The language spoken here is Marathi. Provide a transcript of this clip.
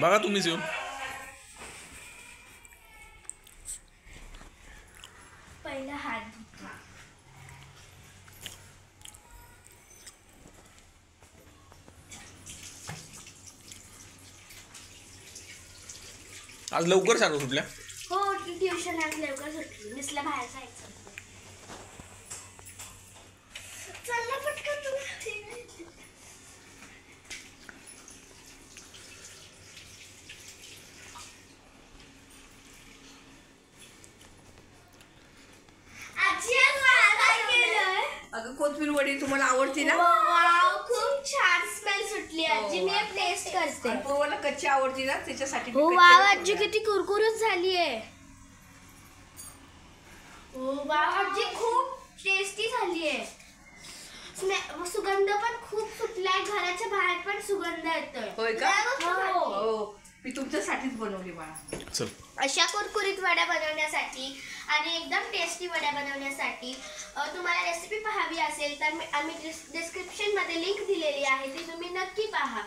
बघा तुम्हीच येऊन. पहिला हात धुतला. आज लवकर शाळा सुटल्या. हो ट्युशन आज लवकर सुटली. मिसला बाहेर जायचं. चला पटकन तू. अगं कोथिंबीर वडी तुम्हाला आवडती ना? वाव खूप छान स्मेल सुटली आजी. मी टेस्ट करते. पूर्वाला कच्ची आवडती ना त्याच्यासाठी. हो वाव आजी किती कुरकुरीत झालीये. हो वाव आजी खूप टेस्टी झालीये. सुगंध पण खूप सुटलाय. घराच्या बाहेर पण सुगंध येतोय. होय का? हो मी तुमच्यासाठीच बनवली बाळा. चल. अशा कुरकुरीत वड्या बनवण्यासाठी आणि एकदम टेस्टी वड्या बनवण्यासाठी तुम्हाला रेसिपी पाहावी असेल तर आम्ही डिस्क्रिप्शन मध्ये लिंक दिलेली आहे ती तुम्ही नक्की पहा.